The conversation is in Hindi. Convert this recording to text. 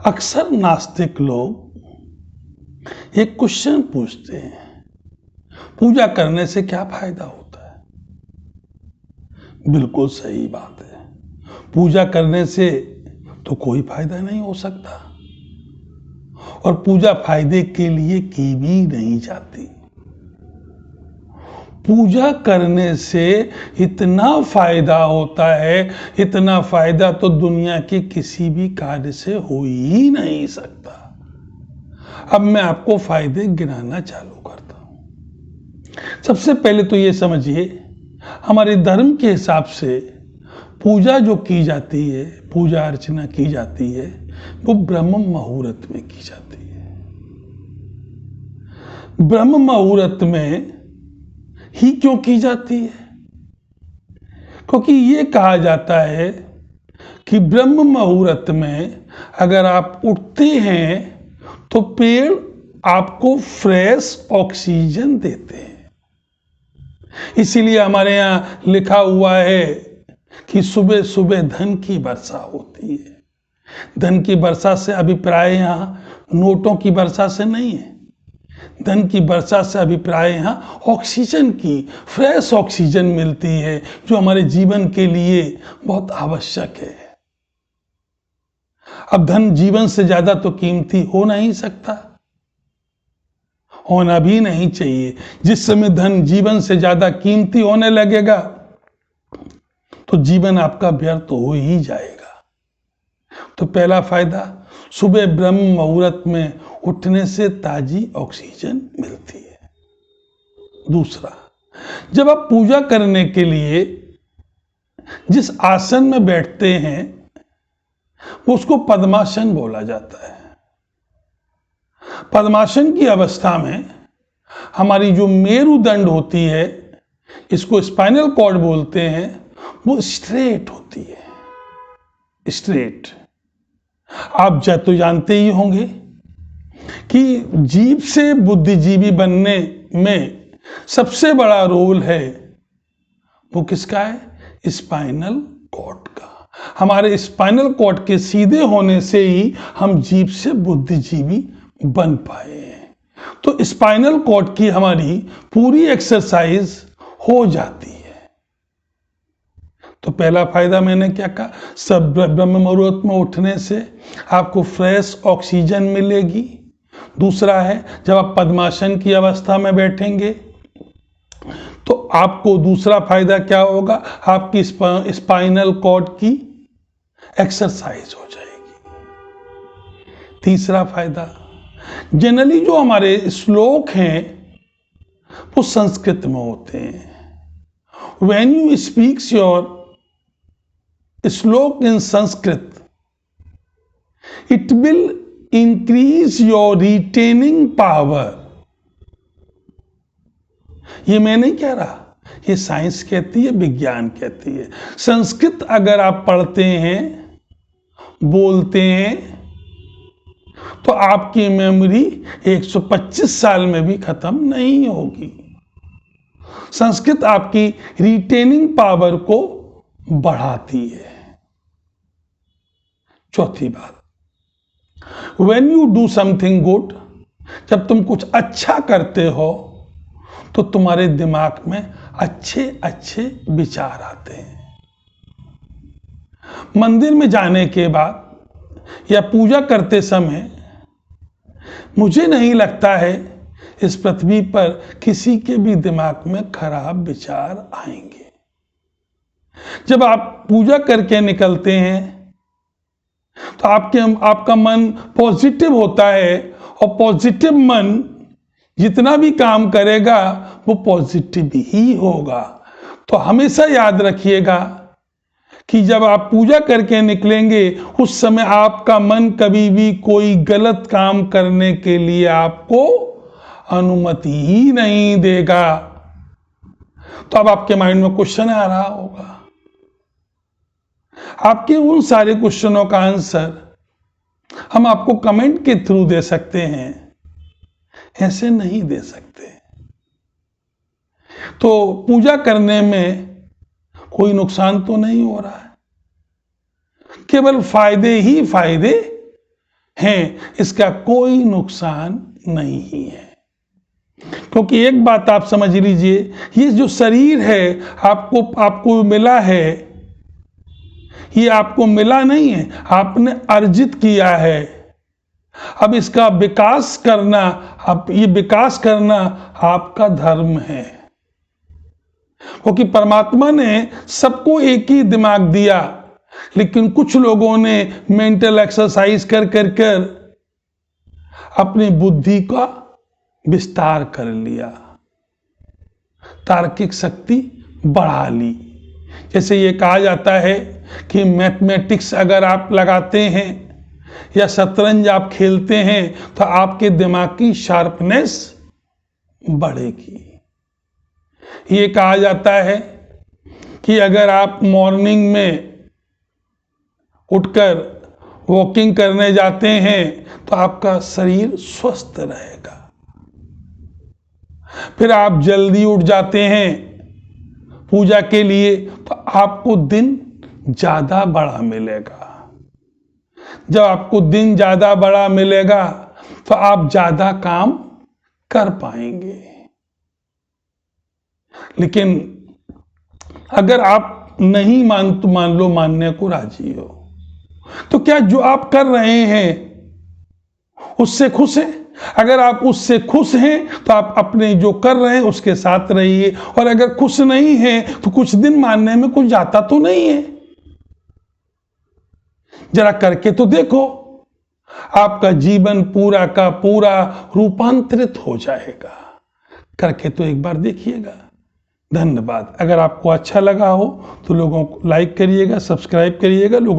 अक्सर नास्तिक लोग एक क्वेश्चन पूछते हैं, पूजा करने से क्या फायदा होता है। बिल्कुल सही बात है, पूजा करने से तो कोई फायदा नहीं हो सकता और पूजा फायदे के लिए की भी नहीं जाती। पूजा करने से इतना फायदा होता है, इतना फायदा तो दुनिया के किसी भी कार्य से हो ही नहीं सकता। अब मैं आपको फायदे गिनाना चालू करता हूं। सबसे पहले तो ये समझिए, हमारे धर्म के हिसाब से पूजा जो की जाती है, पूजा अर्चना की जाती है, वो ब्रह्म मुहूर्त में की जाती है। ब्रह्म मुहूर्त में ही क्यों की जाती है? क्योंकि ये कहा जाता है कि ब्रह्म मुहूर्त में अगर आप उठते हैं तो पेड़ आपको फ्रेश ऑक्सीजन देते हैं। इसीलिए हमारे यहां लिखा हुआ है कि सुबह सुबह धन की वर्षा होती है। धन की वर्षा से अभिप्राय यहां नोटों की वर्षा से नहीं है। धन की वर्षा से अभिप्राय यहां ऑक्सीजन की, फ्रेश ऑक्सीजन मिलती है, जो हमारे जीवन के लिए बहुत आवश्यक है। अब धन जीवन से ज्यादा तो कीमती हो नहीं सकता, होना भी नहीं चाहिए। जिस समय धन जीवन से ज्यादा कीमती होने लगेगा तो जीवन आपका व्यर्थ हो ही जाएगा। तो पहला फायदा, सुबह ब्रह्म मुहूर्त में उठने से ताजी ऑक्सीजन मिलती है। दूसरा, जब आप पूजा करने के लिए जिस आसन में बैठते हैं उसको पद्मासन बोला जाता है। पद्मासन की अवस्था में हमारी जो मेरुदंड होती है, इसको स्पाइनल कॉर्ड बोलते हैं, वो स्ट्रेट होती है। स्ट्रेट। आप तो जानते ही होंगे कि जीव से बुद्धिजीवी बनने में सबसे बड़ा रोल है वो किसका है? स्पाइनल कॉर्ड का। हमारे स्पाइनल कॉर्ड के सीधे होने से ही हम जीव से बुद्धिजीवी बन पाए हैं। तो स्पाइनल कॉर्ड की हमारी पूरी एक्सरसाइज हो जाती है। तो पहला फायदा मैंने क्या कहा? सब ब्रह्म मुहूर्त में उठने से आपको फ्रेश ऑक्सीजन मिलेगी। दूसरा है, जब आप पद्मासन की अवस्था में बैठेंगे तो आपको दूसरा फायदा क्या होगा? आपकी स्पाइनल कॉर्ड की एक्सरसाइज हो जाएगी। तीसरा फायदा, जनरली जो हमारे श्लोक हैं वो संस्कृत में होते हैं। When you speak your श्लोक in Sanskrit, it will increase your retaining power. ये मैं नहीं कह रहा, ये साइंस कहती है, विज्ञान कहती है। संस्कृत अगर आप पढ़ते हैं, बोलते हैं, तो आपकी मेमोरी 125 साल में भी खत्म नहीं होगी। संस्कृत आपकी रिटेनिंग पावर को बढ़ाती है। चौथी बात, when you do something good, जब तुम कुछ अच्छा करते हो तो तुम्हारे दिमाग में अच्छे अच्छे विचार आते हैं। मंदिर में जाने के बाद या पूजा करते समय मुझे नहीं लगता है इस पृथ्वी पर किसी के भी दिमाग में खराब विचार आएंगे। जब आप पूजा करके निकलते हैं तो आपका मन पॉजिटिव होता है और पॉजिटिव मन जितना भी काम करेगा वो पॉजिटिव ही होगा। तो हमेशा याद रखिएगा कि जब आप पूजा करके निकलेंगे उस समय आपका मन कभी भी कोई गलत काम करने के लिए आपको अनुमति ही नहीं देगा। तो अब आपके माइंड में क्वेश्चन आ रहा होगा, आपके उन सारे क्वेश्चनों का आंसर हम आपको कमेंट के थ्रू दे सकते हैं, ऐसे नहीं दे सकते। तो पूजा करने में कोई नुकसान तो नहीं हो रहा है, केवल फायदे ही फायदे हैं, इसका कोई नुकसान नहीं है। क्योंकि एक बात आप समझ लीजिए, ये जो शरीर है आपको मिला है, ये आपको मिला नहीं है, आपने अर्जित किया है। अब इसका विकास करना, अब ये विकास करना आपका धर्म है। क्योंकि परमात्मा ने सबको एक ही दिमाग दिया, लेकिन कुछ लोगों ने मेंटल एक्सरसाइज कर अपनी बुद्धि का विस्तार कर लिया, तार्किक शक्ति बढ़ा ली। जैसे ये कहा जाता है कि मैथमेटिक्स अगर आप लगाते हैं या शतरंज आप खेलते हैं तो आपके दिमाग की शार्पनेस बढ़ेगी। ये कहा जाता है कि अगर आप मॉर्निंग में उठकर वॉकिंग करने जाते हैं तो आपका शरीर स्वस्थ रहेगा। फिर आप जल्दी उठ जाते हैं पूजा के लिए तो आपको दिन ज्यादा बड़ा मिलेगा। जब आपको दिन ज्यादा बड़ा मिलेगा तो आप ज्यादा काम कर पाएंगे। लेकिन अगर आप नहीं मानने को राजी हो, तो क्या जो आप कर रहे हैं उससे खुश हैं? अगर आप उससे खुश हैं तो आप अपने जो कर रहे हैं उसके साथ रहिए, और अगर खुश नहीं हैं तो कुछ दिन मानने में कुछ जाता तो नहीं है। जरा करके तो देखो, आपका जीवन पूरा का पूरा रूपांतरित हो जाएगा। करके तो एक बार देखिएगा। धन्यवाद। अगर आपको अच्छा लगा हो तो लोगों को लाइक करिएगा, सब्सक्राइब करिएगा। लोगों